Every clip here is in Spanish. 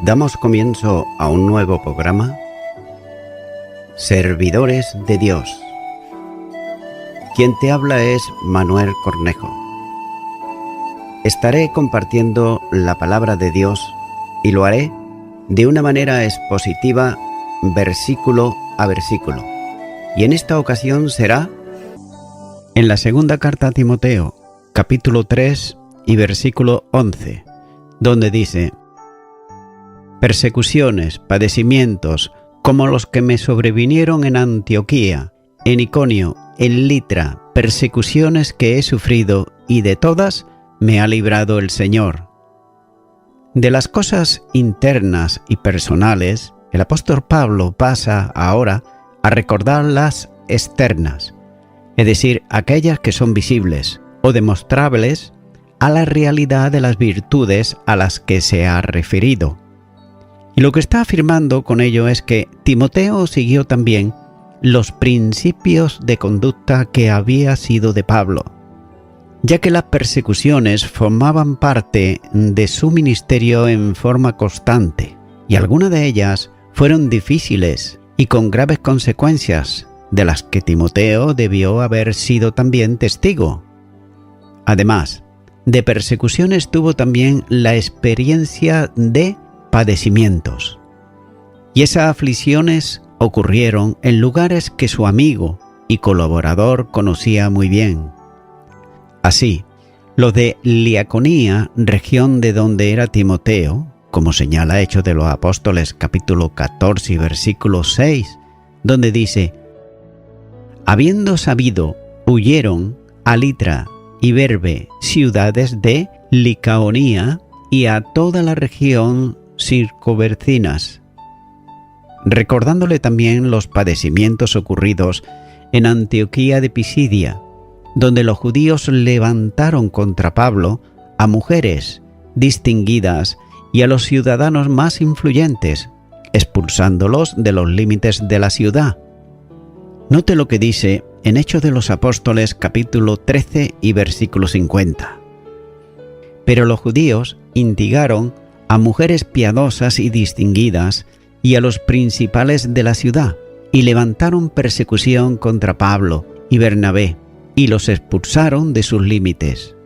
Damos comienzo a un nuevo programa, Servidores de Dios. Quien te habla es Manuel Cornejo. Estaré compartiendo la palabra de Dios y lo haré de una manera expositiva, versículo a versículo. Y en esta ocasión será en la segunda carta a Timoteo, capítulo 3 y versículo 11, donde dice: persecuciones, padecimientos, como los que me sobrevinieron en Antioquía, en Iconio, en Litra, persecuciones que he sufrido, y de todas me ha librado el Señor. De las cosas internas y personales, el apóstol Pablo pasa ahora a recordar las externas, es decir, aquellas que son visibles o demostrables a la realidad de las virtudes a las que se ha referido. Y lo que está afirmando con ello es que Timoteo siguió también los principios de conducta que había sido de Pablo, ya que las persecuciones formaban parte de su ministerio en forma constante, y algunas de ellas fueron difíciles y con graves consecuencias, de las que Timoteo debió haber sido también testigo. Además, de persecuciones tuvo también la experiencia de padecimientos. Y esas aflicciones ocurrieron en lugares que su amigo y colaborador conocía muy bien. Así, los de Liaconía, región de donde era Timoteo, como señala Hechos de los Apóstoles capítulo 14 y versículo 6, donde dice: habiendo sabido, huyeron a Litra y Derbe, ciudades de Licaonía, y a toda la región circunvecinas, recordándole también los padecimientos ocurridos en Antioquía de Pisidia, donde los judíos levantaron contra Pablo a mujeres distinguidas y a los ciudadanos más influyentes, expulsándolos de los límites de la ciudad. Note lo que dice en Hechos de los Apóstoles capítulo 13 y versículo 50. Pero los judíos instigaron a mujeres piadosas y distinguidas y a los principales de la ciudad, y levantaron persecución contra Pablo y Bernabé, y los expulsaron de sus límites.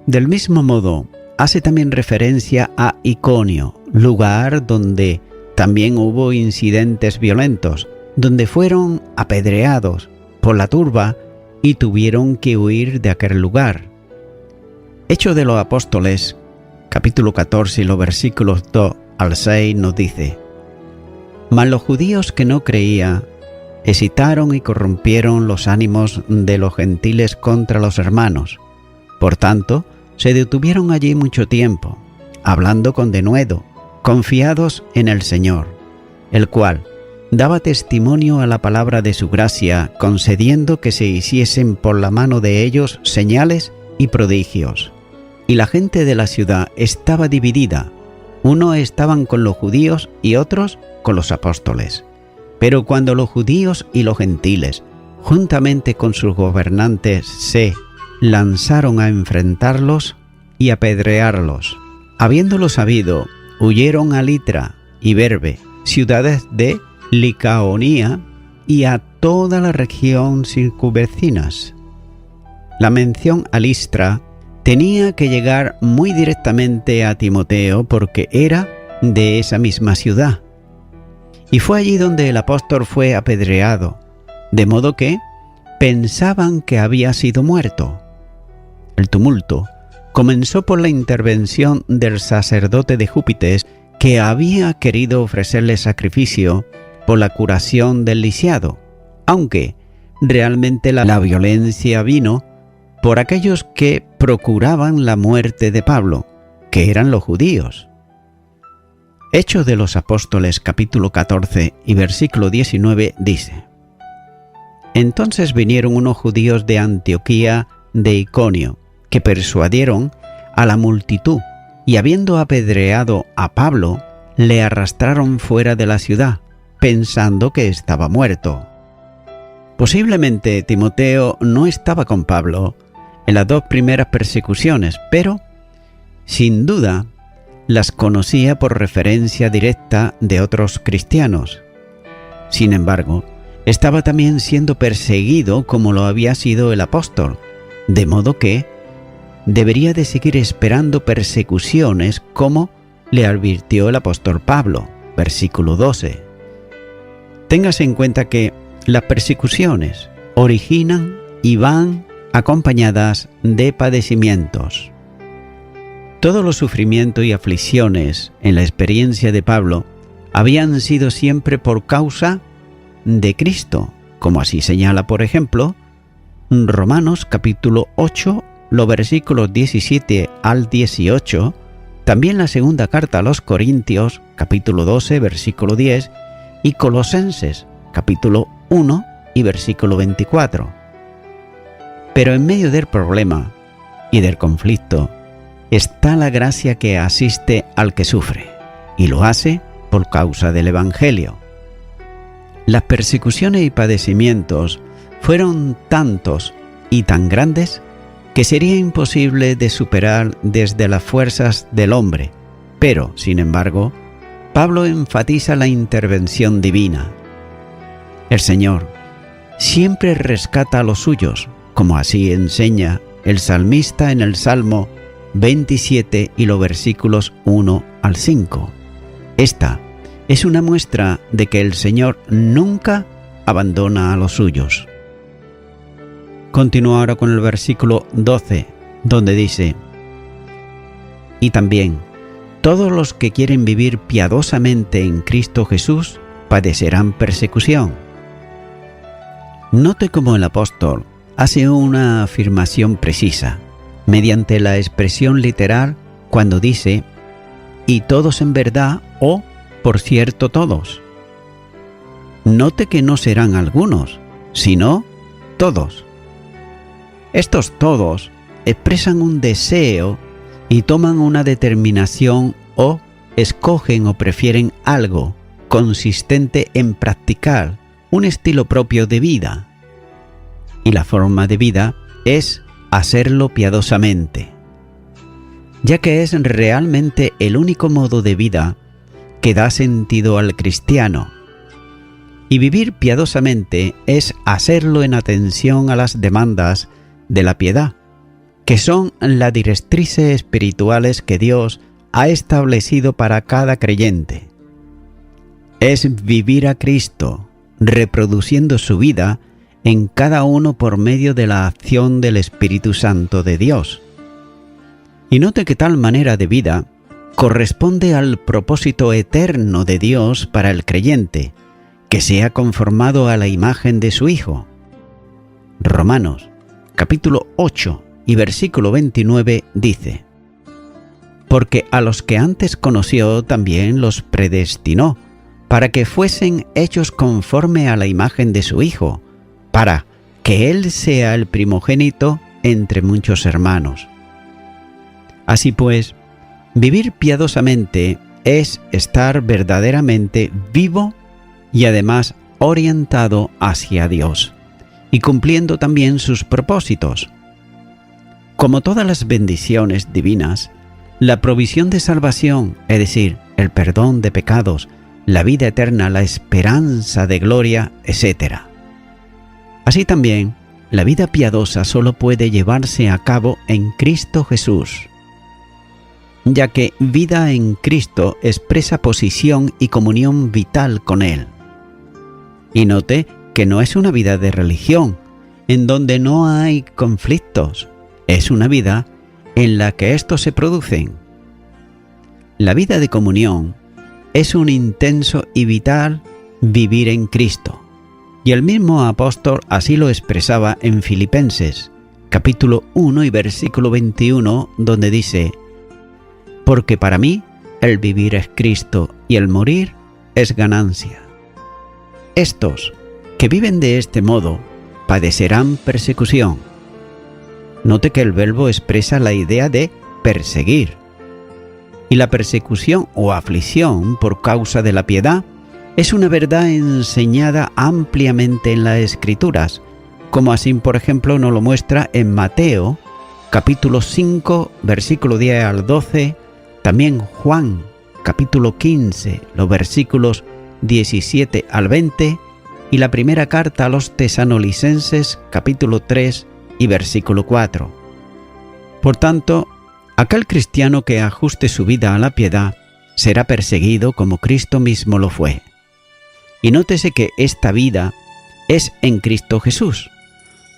Del mismo modo, hace también referencia a Iconio, lugar donde también hubo incidentes violentos, donde fueron apedreados por la turba y tuvieron que huir de aquel lugar. Hechos de los Apóstoles, capítulo 14 y los versículos 2 al 6 nos dice: mas los judíos que no creían excitaron y corrompieron los ánimos de los gentiles contra los hermanos. Por tanto, se detuvieron allí mucho tiempo, hablando con denuedo, confiados en el Señor, el cual daba testimonio a la palabra de su gracia, concediendo que se hiciesen por la mano de ellos señales y prodigios. Y la gente de la ciudad estaba dividida, unos estaban con los judíos y otros con los apóstoles. Pero cuando los judíos y los gentiles, juntamente con sus gobernantes, se lanzaron a enfrentarlos y apedrearlos, habiéndolo sabido, huyeron a Litra y Derbe, ciudades de Licaonía, y a toda la región circunvecinas. La mención a Listra tenía que llegar muy directamente a Timoteo porque era de esa misma ciudad. Y fue allí donde el apóstol fue apedreado, de modo que pensaban que había sido muerto. El tumulto comenzó por la intervención del sacerdote de Júpiter, que había querido ofrecerle sacrificio por la curación del lisiado, aunque realmente la violencia vino por aquellos que procuraban la muerte de Pablo, que eran los judíos. Hechos de los Apóstoles capítulo 14 y versículo 19 dice: entonces vinieron unos judíos de Antioquía de Iconio, que persuadieron a la multitud, y habiendo apedreado a Pablo, le arrastraron fuera de la ciudad, pensando que estaba muerto. Posiblemente Timoteo no estaba con Pablo en las dos primeras persecuciones, pero, sin duda, las conocía por referencia directa de otros cristianos. Sin embargo, estaba también siendo perseguido como lo había sido el apóstol, de modo que debería de seguir esperando persecuciones como le advirtió el apóstol Pablo, versículo 12. Téngase en cuenta que las persecuciones originan y van acompañadas de padecimientos. Todos los sufrimientos y aflicciones en la experiencia de Pablo habían sido siempre por causa de Cristo, como así señala, por ejemplo, Romanos capítulo 8, los versículos 17 al 18, también la segunda carta a los Corintios, capítulo 12, versículo 10, y Colosenses, capítulo 1 y versículo 24. Pero en medio del problema y del conflicto está la gracia que asiste al que sufre, y lo hace por causa del Evangelio. Las persecuciones y padecimientos fueron tantos y tan grandes que sería imposible de superar desde las fuerzas del hombre, pero, sin embargo, Pablo enfatiza la intervención divina. El Señor siempre rescata a los suyos, como así enseña el salmista en el Salmo 27 y los versículos 1 al 5. Esta es una muestra de que el Señor nunca abandona a los suyos. Continúa ahora con el versículo 12, donde dice: y también, todos los que quieren vivir piadosamente en Cristo Jesús padecerán persecución. Note cómo el apóstol hace una afirmación precisa, mediante la expresión literal cuando dice, y todos en verdad, o por cierto todos. Note que no serán algunos, sino todos. Estos todos expresan un deseo y toman una determinación o escogen o prefieren algo consistente en practicar un estilo propio de vida. Y la forma de vida es hacerlo piadosamente, ya que es realmente el único modo de vida que da sentido al cristiano. Y vivir piadosamente es hacerlo en atención a las demandas de la piedad, que son las directrices espirituales que Dios ha establecido para cada creyente. Es vivir a Cristo, reproduciendo su vida en cada uno por medio de la acción del Espíritu Santo de Dios. Y note que tal manera de vida corresponde al propósito eterno de Dios para el creyente, que sea conformado a la imagen de su Hijo. Romanos, capítulo 8 y versículo 29 dice: porque a los que antes conoció también los predestinó, para que fuesen hechos conforme a la imagen de su Hijo, para que Él sea el primogénito entre muchos hermanos. Así pues, vivir piadosamente es estar verdaderamente vivo y además orientado hacia Dios, y cumpliendo también sus propósitos. Como todas las bendiciones divinas, la provisión de salvación, es decir, el perdón de pecados, la vida eterna, la esperanza de gloria, etc. Así también, la vida piadosa solo puede llevarse a cabo en Cristo Jesús, ya que vida en Cristo expresa posición y comunión vital con Él. Y note que no es una vida de religión, en donde no hay conflictos, es una vida en la que estos se producen. La vida de comunión es un intenso y vital vivir en Cristo, y el mismo apóstol así lo expresaba en Filipenses, capítulo 1 y versículo 21, donde dice: porque para mí el vivir es Cristo y el morir es ganancia. Estos que viven de este modo padecerán persecución. Note que el verbo expresa la idea de perseguir. Y la persecución o aflicción por causa de la piedad es una verdad enseñada ampliamente en las Escrituras, como así, por ejemplo, nos lo muestra en Mateo, capítulo 5, versículo 10 al 12, También Juan, capítulo 15, los versículos 17 al 20, y la primera carta a los Tesalonicenses, capítulo 3 y versículo 4. Por tanto, aquel cristiano que ajuste su vida a la piedad será perseguido como Cristo mismo lo fue. Y nótese que esta vida es en Cristo Jesús,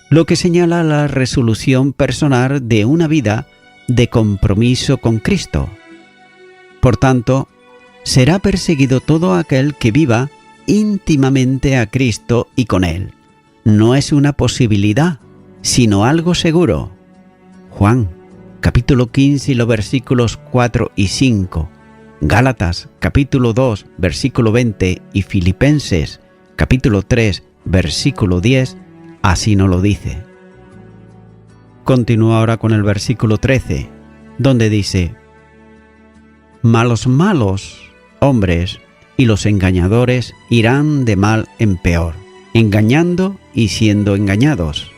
lo que señala la resolución personal de una vida de compromiso con Cristo. Por tanto, será perseguido todo aquel que viva íntimamente a Cristo y con Él. No es una posibilidad, sino algo seguro. Juan, capítulo 15 y los versículos 4 y 5, Gálatas, capítulo 2, versículo 20 y Filipenses, capítulo 3, versículo 10, así nos lo dice. Continúa ahora con el versículo 13, donde dice: Malos hombres y los engañadores irán de mal en peor, engañando y siendo engañados.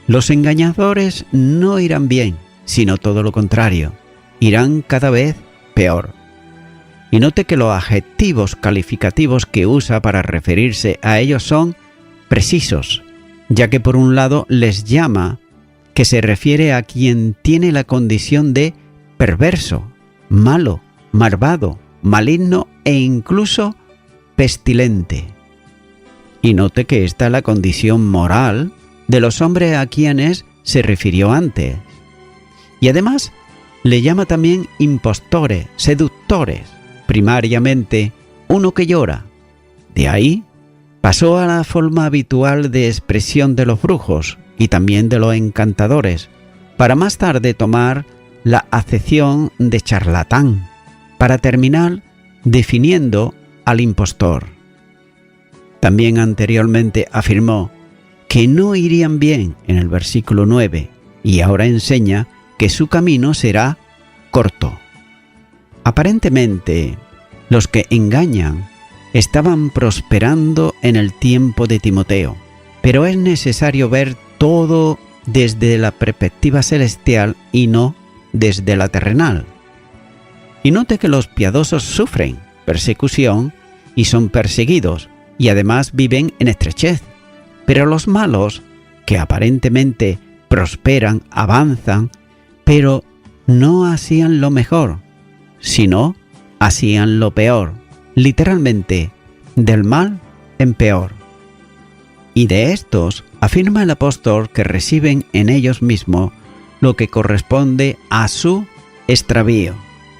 Los engañadores no irán bien, sino todo lo contrario, irán cada vez peor. Y note que los adjetivos calificativos que usa para referirse a ellos son precisos, ya que por un lado les llama que se refiere a quien tiene la condición de perverso, malo, malvado, maligno e incluso pestilente. Y note que esta es la condición moral de los hombres a quienes se refirió antes. Y además le llama también impostores, seductores, primariamente uno que llora. De ahí pasó a la forma habitual de expresión de los brujos y también de los encantadores, para más tarde tomar la acepción de charlatán, para terminar definiendo al impostor. También anteriormente afirmó que no irían bien en el versículo 9 y ahora enseña que su camino será corto. Aparentemente, los que engañan estaban prosperando en el tiempo de Timoteo, pero es necesario ver todo desde la perspectiva celestial y no desde la terrenal. Y note que los piadosos sufren persecución y son perseguidos, y además viven en estrechez, pero los malos, que aparentemente prosperan, avanzan, pero no hacían lo mejor, sino hacían lo peor, literalmente, del mal en peor. Y de estos afirma el apóstol que reciben en ellos mismos lo que corresponde a su extravío,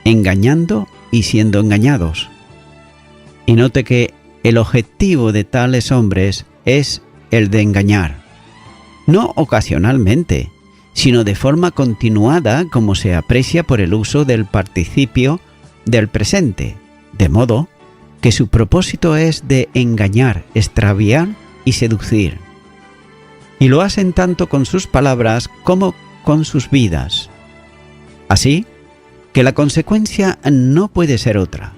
engañando y siendo engañados. Y note que el objetivo de tales hombres es el de engañar, no ocasionalmente, sino de forma continuada, como se aprecia por el uso del participio del presente, de modo que su propósito es de engañar, extraviar y seducir. Y lo hacen tanto con sus palabras como con sus vidas. Así que la consecuencia no puede ser otra,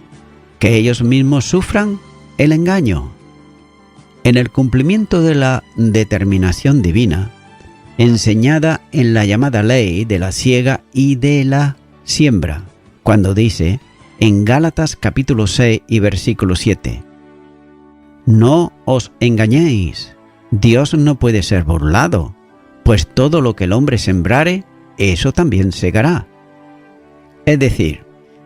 que ellos mismos sufran el engaño. En el cumplimiento de la determinación divina, enseñada en la llamada ley de la siega y de la siembra, cuando dice en Gálatas capítulo 6 y versículo 7, No os engañéis, Dios no puede ser burlado, pues todo lo que el hombre sembrare, eso también segará. Es decir,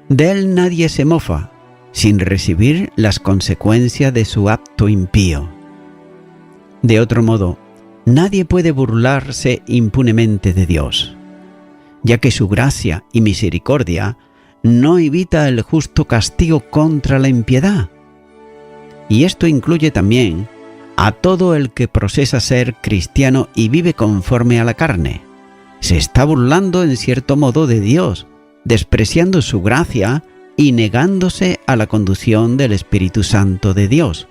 de él nadie se mofa, sin recibir las consecuencias de su acto impío. De otro modo, nadie puede burlarse impunemente de Dios, ya que su gracia y misericordia no evita el justo castigo contra la impiedad. Y esto incluye también a todo el que profesa ser cristiano y vive conforme a la carne. Se está burlando en cierto modo de Dios, despreciando su gracia y negándose a la conducción del Espíritu Santo de Dios.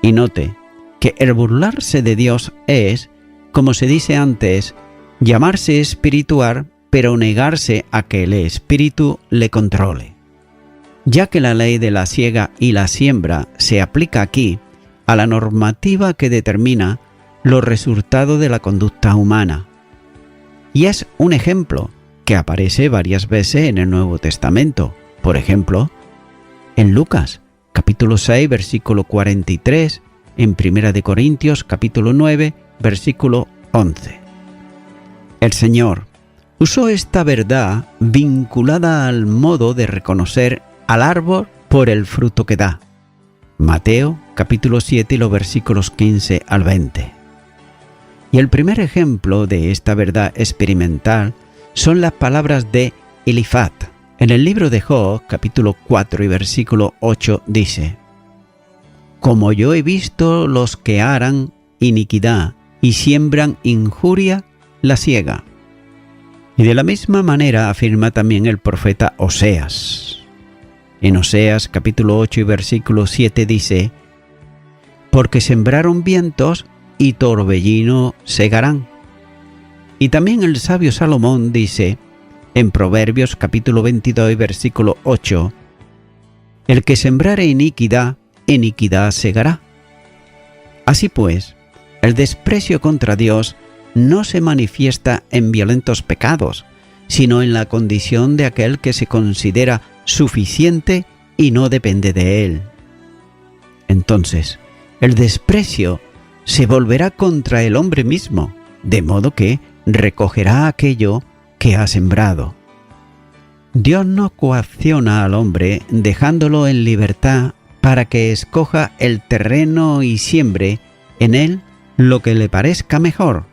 Y note que el burlarse de Dios es, como se dice antes, llamarse espiritual, pero negarse a que el Espíritu le controle. Ya que la ley de la siega y la siembra se aplica aquí a la normativa que determina los resultados de la conducta humana. Y es un ejemplo que aparece varias veces en el Nuevo Testamento. Por ejemplo, en Lucas, capítulo 6, versículo 43, en 1 de Corintios, capítulo 9, versículo 11. El Señor usó esta verdad vinculada al modo de reconocer al árbol por el fruto que da. Mateo, capítulo 7, y los versículos 15 al 20. Y el primer ejemplo de esta verdad experimental son las palabras de Elifaz. En el libro de Job, capítulo 4 y versículo 8, dice: Como yo he visto los que harán iniquidad y siembran injuria, la siega. Y de la misma manera afirma también el profeta Oseas. En Oseas, capítulo 8 y versículo 7 dice: Porque sembraron vientos y torbellino segarán. Y también el sabio Salomón dice, en Proverbios capítulo 22 y versículo 8, El que sembrare iniquidad, iniquidad segará. Así pues, el desprecio contra Dios no se manifiesta en violentos pecados, sino en la condición de aquel que se considera suficiente y no depende de él. Entonces, el desprecio se volverá contra el hombre mismo, de modo que recogerá aquello que ha sembrado. Dios no coacciona al hombre dejándolo en libertad para que escoja el terreno y siembre en él lo que le parezca mejor,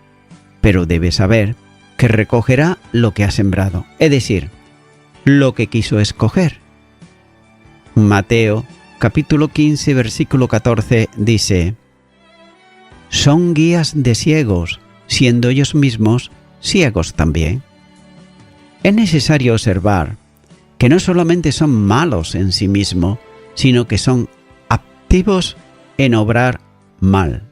pero debe saber que recogerá lo que ha sembrado, es decir, lo que quiso escoger. Mateo, capítulo 15, versículo 14, dice: Son guías de ciegos, siendo ellos mismos ciegos también. Es necesario observar que no solamente son malos en sí mismos, sino que son activos en obrar mal.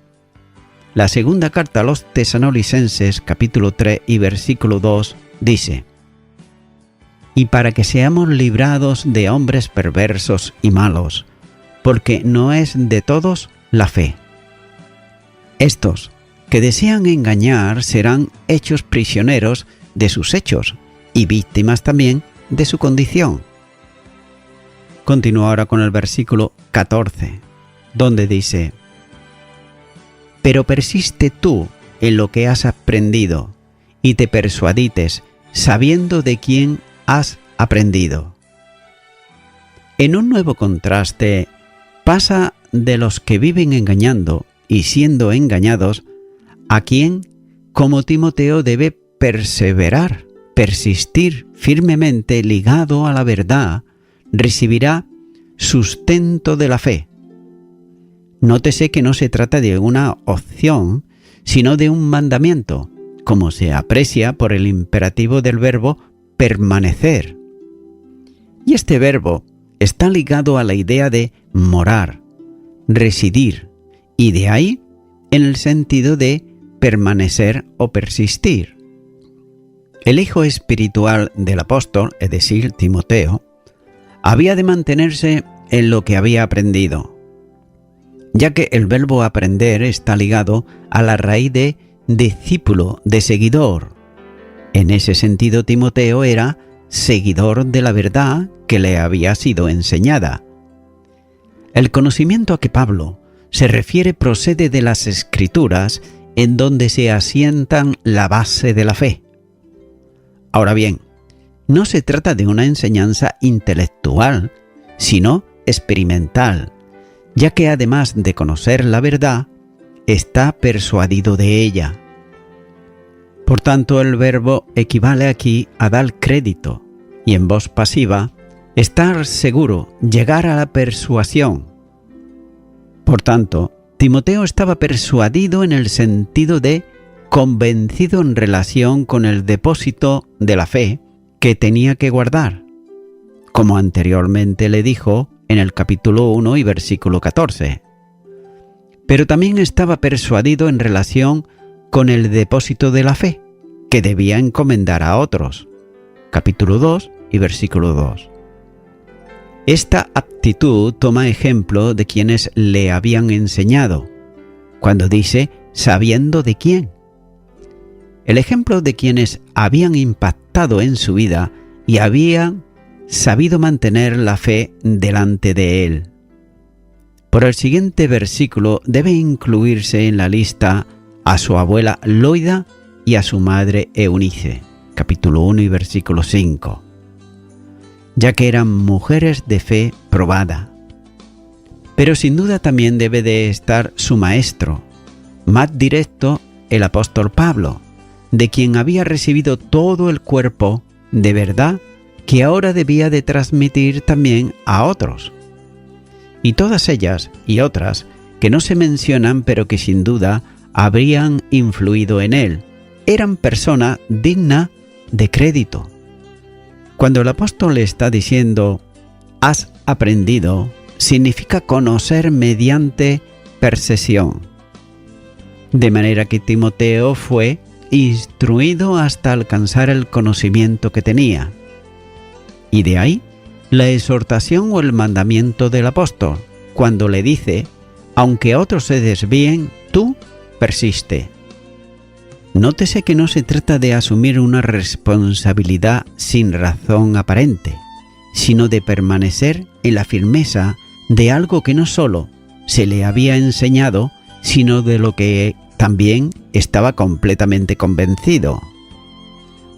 La segunda carta a los Tesalonicenses, capítulo 3 y versículo 2, dice: Y para que seamos librados de hombres perversos y malos, porque no es de todos la fe. Estos que desean engañar serán hechos prisioneros de sus hechos y víctimas también de su condición. Continúa ahora con el versículo 14, donde dice: Pero persiste tú en lo que has aprendido y te persuadites, sabiendo de quién has aprendido. En un nuevo contraste, pasa de los que viven engañando y siendo engañados, a quien, como Timoteo, debe perseverar, persistir firmemente ligado a la verdad, recibirá sustento de la fe. Nótese que no se trata de una opción, sino de un mandamiento, como se aprecia por el imperativo del verbo permanecer. Y este verbo está ligado a la idea de morar, residir, y de ahí en el sentido de permanecer o persistir. El hijo espiritual del apóstol, es decir, Timoteo, había de mantenerse en lo que había aprendido, ya que el verbo aprender está ligado a la raíz de discípulo, de seguidor. En ese sentido, Timoteo era seguidor de la verdad que le había sido enseñada. El conocimiento a que Pablo se refiere procede de las Escrituras, en donde se asientan la base de la fe. Ahora bien, no se trata de una enseñanza intelectual, sino experimental, ya que además de conocer la verdad, está persuadido de ella. Por tanto, el verbo equivale aquí a dar crédito, y en voz pasiva, estar seguro, llegar a la persuasión. Por tanto, Timoteo estaba persuadido en el sentido de convencido en relación con el depósito de la fe que tenía que guardar, como anteriormente le dijo en el capítulo 1 y versículo 14. Pero también estaba persuadido en relación con el depósito de la fe que debía encomendar a otros, capítulo 2 y versículo 2. Esta aptitud toma ejemplo de quienes le habían enseñado, cuando dice sabiendo de quién. El ejemplo de quienes habían impactado acertado en su vida y había sabido mantener la fe delante de él. Por el siguiente versículo debe incluirse en la lista a su abuela Loida y a su madre Eunice, capítulo 1 y versículo 5, ya que eran mujeres de fe probada. Pero sin duda también debe de estar su maestro, más directo, el apóstol Pablo, de quien había recibido todo el cuerpo de verdad que ahora debía de transmitir también a otros. Y todas ellas y otras que no se mencionan pero que sin duda habrían influido en él, eran personas dignas de crédito. Cuando el apóstol le está diciendo «has aprendido», significa conocer mediante percepción. De manera que Timoteo fue instruido hasta alcanzar el conocimiento que tenía. Y de ahí la exhortación o el mandamiento del apóstol, cuando le dice, aunque otros se desvíen, tú persiste. Nótese que no se trata de asumir una responsabilidad sin razón aparente, sino de permanecer en la firmeza de algo que no solo se le había enseñado, sino de lo que también estaba completamente convencido.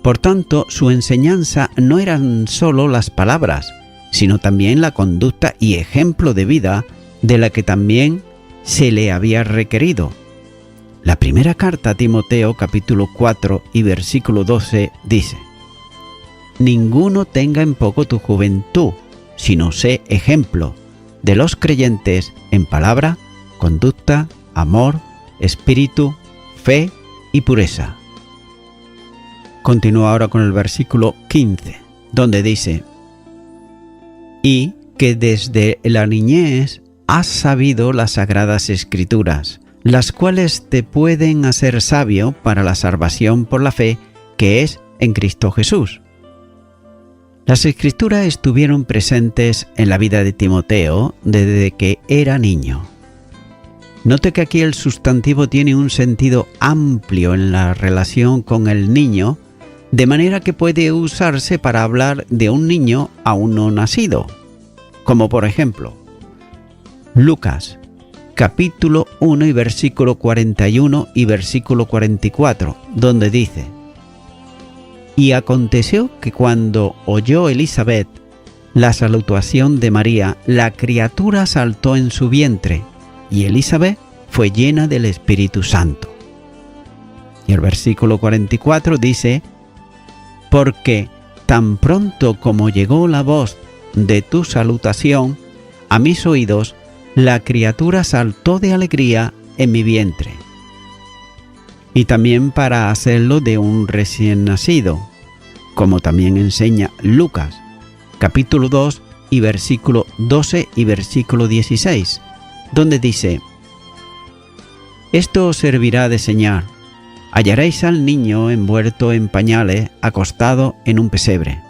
Por tanto, su enseñanza no eran solo las palabras, sino también la conducta y ejemplo de vida de la que también se le había requerido. La primera carta a Timoteo, capítulo 4 y versículo 12, dice: «Ninguno tenga en poco tu juventud, sino sé ejemplo de los creyentes en palabra, conducta, amor, espíritu, fe y pureza». Continúa ahora con el versículo 15, donde dice: «Y que desde la niñez has sabido las sagradas escrituras, las cuales te pueden hacer sabio para la salvación por la fe que es en Cristo Jesús». Las escrituras estuvieron presentes en la vida de Timoteo desde que era niño. Note que aquí el sustantivo tiene un sentido amplio en la relación con el niño, de manera que puede usarse para hablar de un niño aún no nacido, como por ejemplo, Lucas, capítulo 1 y versículo 41 y versículo 44, donde dice: «Y aconteció que cuando oyó Elisabet la salutación de María, la criatura saltó en su vientre, y Elisabet fue llena del Espíritu Santo». Y el versículo 44 dice: «Porque tan pronto como llegó la voz de tu salutación a mis oídos, la criatura saltó de alegría en mi vientre». Y también para hacerlo de un recién nacido, como también enseña Lucas, capítulo 2 y versículo 12 y versículo 16, donde dice: «Esto os servirá de señal. Hallaréis al niño envuelto en pañales, acostado en un pesebre».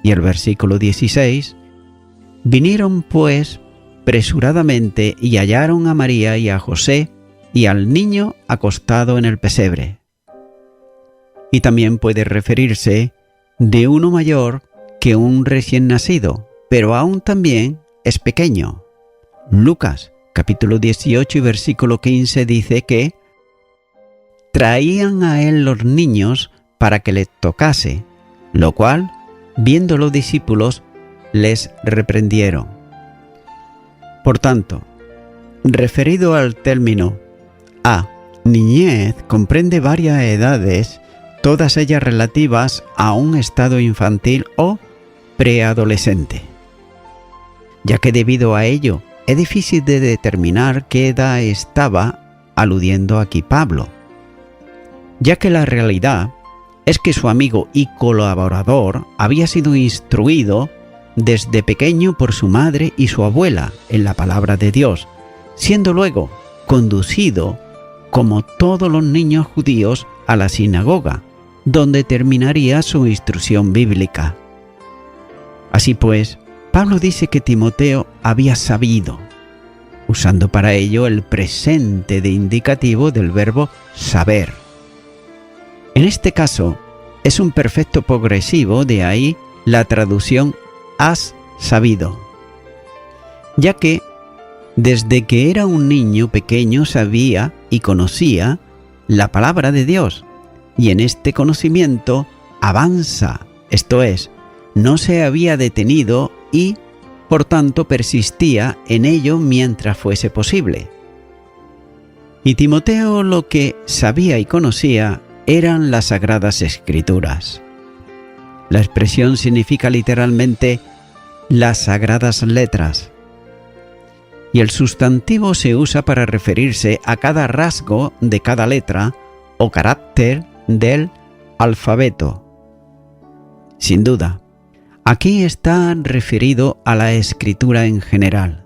Y el versículo 16: «Vinieron pues presuradamente y hallaron a María y a José y al niño acostado en el pesebre». Y también puede referirse de uno mayor que un recién nacido, pero aún también es pequeño. Lucas, capítulo 18 y versículo 15 dice que traían a él los niños para que le tocase, lo cual, viendo los discípulos, les reprendieron. Por tanto, referido al término niñez, comprende varias edades, todas ellas relativas a un estado infantil o preadolescente, ya que debido a ello es difícil de determinar qué edad estaba aludiendo aquí Pablo, ya que la realidad es que su amigo y colaborador había sido instruido desde pequeño por su madre y su abuela en la palabra de Dios, siendo luego conducido, como todos los niños judíos, a la sinagoga, donde terminaría su instrucción bíblica. Así pues, Pablo dice que Timoteo había sabido, usando para ello el presente de indicativo del verbo saber. En este caso, es un perfecto progresivo, de ahí la traducción has sabido, ya que desde que era un niño pequeño sabía y conocía la palabra de Dios, y en este conocimiento avanza, esto es, no se había detenido y, por tanto, persistía en ello mientras fuese posible. Y Timoteo lo que sabía y conocía eran las Sagradas Escrituras. La expresión significa literalmente las sagradas letras, y el sustantivo se usa para referirse a cada rasgo de cada letra o carácter del alfabeto. Sin duda, aquí está referido a la escritura en general.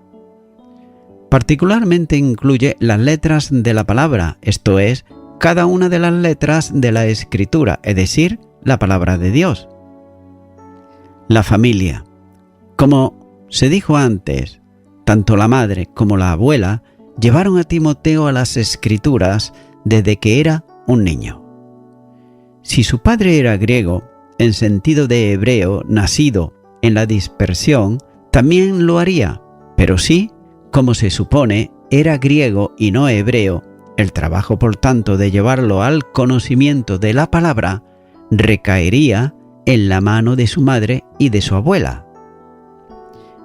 Particularmente incluye las letras de la palabra, esto es, cada una de las letras de la escritura, es decir, la palabra de Dios. La familia. Como se dijo antes, tanto la madre como la abuela llevaron a Timoteo a las escrituras desde que era un niño. Si su padre era griego, en sentido de hebreo nacido en la dispersión, también lo haría, pero sí, como se supone, era griego y no hebreo, el trabajo, por tanto, de llevarlo al conocimiento de la palabra recaería en la mano de su madre y de su abuela,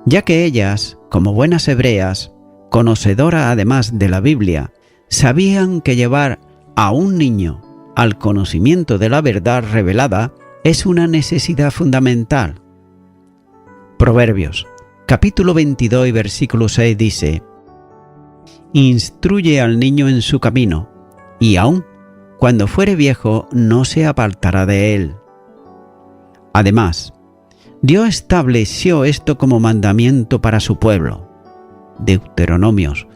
ya que ellas, como buenas hebreas, conocedoras además de la Biblia, sabían que llevar a un niño al conocimiento de la verdad revelada es una necesidad fundamental. Proverbios, capítulo 22 y versículo 6 dice: Instruye al niño en su camino, y aun cuando fuere viejo no se apartará de él. Además, Dios estableció esto como mandamiento para su pueblo. Deuteronomios,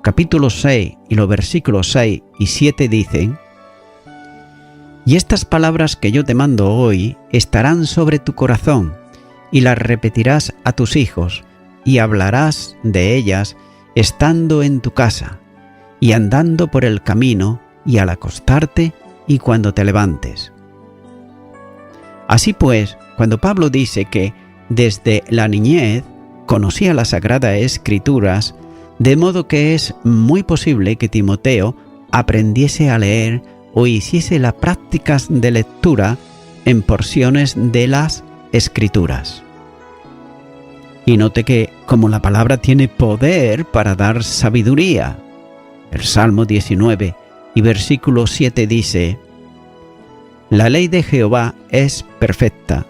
capítulo 6 y los versículos 6 y 7 dicen: Y estas palabras que yo te mando hoy estarán sobre tu corazón, y las repetirás a tus hijos, y hablarás de ellas estando en tu casa, y andando por el camino, y al acostarte, y cuando te levantes. Así pues, cuando Pablo dice que desde la niñez conocía las Sagradas Escrituras, de modo que es muy posible que Timoteo aprendiese a leer o hiciese las prácticas de lectura en porciones de las Escrituras. Y note que, como la palabra tiene poder para dar sabiduría, el Salmo 19 y versículo 7 dice: La ley de Jehová es perfecta,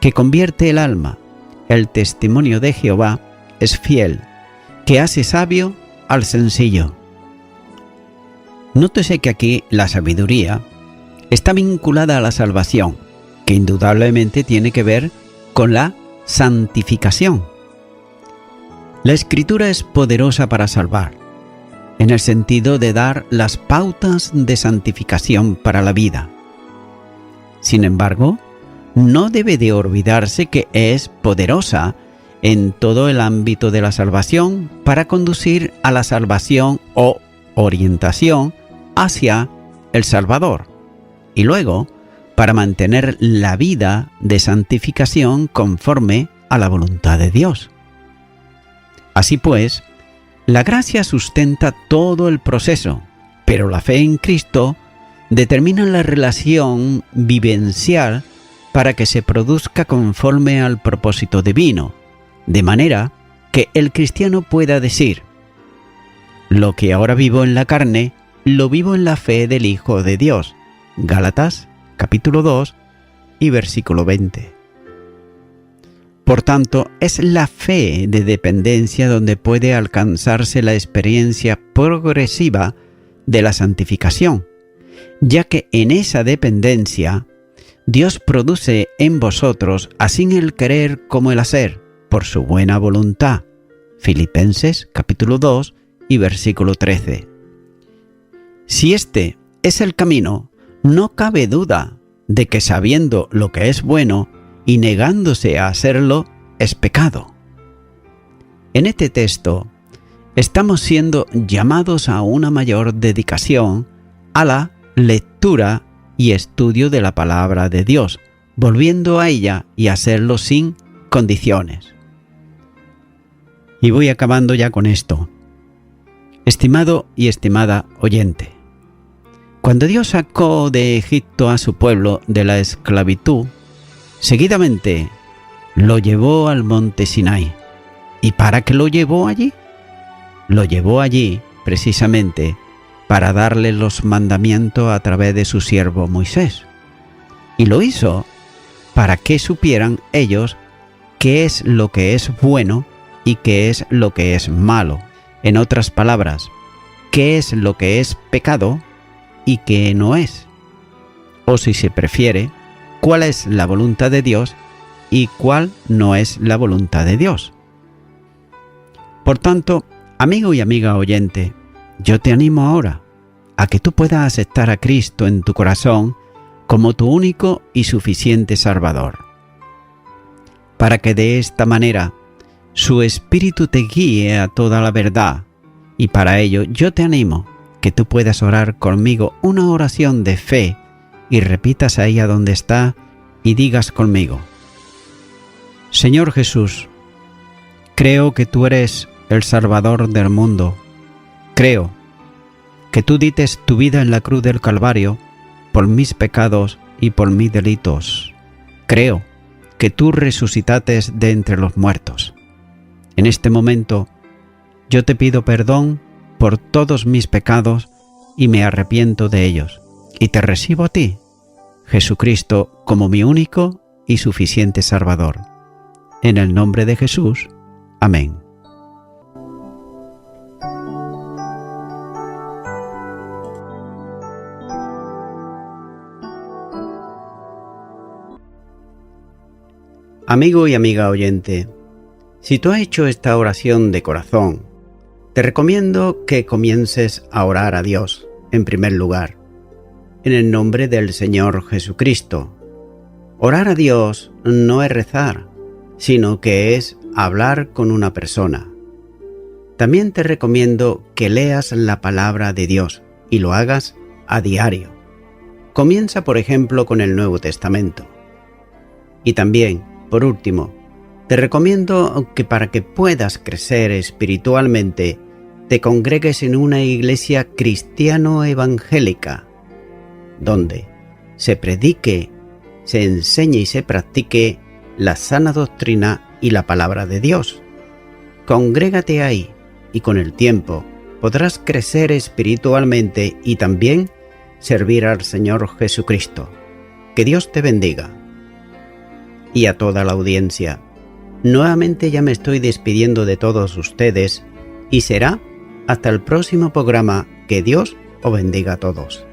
que convierte el alma. El testimonio de Jehová es fiel, que hace sabio al sencillo. Nótese que aquí la sabiduría está vinculada a la salvación, que indudablemente tiene que ver con la santificación. La Escritura es poderosa para salvar, en el sentido de dar las pautas de santificación para la vida. Sin embargo, no debe de olvidarse que es poderosa en todo el ámbito de la salvación para conducir a la salvación o orientación hacia el Salvador, y luego para mantener la vida de santificación conforme a la voluntad de Dios. Así pues, la gracia sustenta todo el proceso, pero la fe en Cristo determina la relación vivencial para que se produzca conforme al propósito divino, de manera que el cristiano pueda decir: lo que ahora vivo en la carne, lo vivo en la fe del Hijo de Dios. Gálatas, capítulo 2 y versículo 20. Por tanto, es la fe de dependencia donde puede alcanzarse la experiencia progresiva de la santificación, ya que en esa dependencia Dios produce en vosotros así el querer como el hacer, por su buena voluntad. Filipenses capítulo 2 y versículo 13. Si este es el camino, no cabe duda de que sabiendo lo que es bueno y negándose a hacerlo es pecado. En este texto estamos siendo llamados a una mayor dedicación a la lectura y estudio de la palabra de Dios, volviendo a ella y hacerlo sin condiciones. Y voy acabando ya con esto. Estimado y estimada oyente, cuando Dios sacó de Egipto a su pueblo de la esclavitud, seguidamente lo llevó al monte Sinai. ¿Y para qué lo llevó allí? Lo llevó allí precisamente para darle los mandamientos a través de su siervo Moisés. Y lo hizo para que supieran ellos qué es lo que es bueno y qué es lo que es malo. En otras palabras, qué es lo que es pecado y qué no es. O si se prefiere, cuál es la voluntad de Dios y cuál no es la voluntad de Dios. Por tanto, amigo y amiga oyente, yo te animo ahora a que tú puedas aceptar a Cristo en tu corazón como tu único y suficiente Salvador, para que de esta manera su Espíritu te guíe a toda la verdad, y para ello yo te animo que tú puedas orar conmigo una oración de fe y repitas ahí a donde está y digas conmigo: Señor Jesús, creo que tú eres el Salvador del mundo. Creo que tú dites tu vida en la cruz del Calvario por mis pecados y por mis delitos. Creo que tú resucitates de entre los muertos. En este momento, yo te pido perdón por todos mis pecados y me arrepiento de ellos, y te recibo a ti, Jesucristo, como mi único y suficiente Salvador. En el nombre de Jesús. Amén. Amigo y amiga oyente, si tú has hecho esta oración de corazón, te recomiendo que comiences a orar a Dios, en primer lugar, en el nombre del Señor Jesucristo. Orar a Dios no es rezar, sino que es hablar con una persona. También te recomiendo que leas la palabra de Dios y lo hagas a diario. Comienza, por ejemplo, con el Nuevo Testamento. Y también, por último, te recomiendo que para que puedas crecer espiritualmente, te congregues en una iglesia cristiano-evangélica, donde se predique, se enseñe y se practique la sana doctrina y la palabra de Dios. Congrégate ahí y con el tiempo podrás crecer espiritualmente y también servir al Señor Jesucristo. Que Dios te bendiga. Y a toda la audiencia, nuevamente ya me estoy despidiendo de todos ustedes y será hasta el próximo programa. Que Dios os bendiga a todos.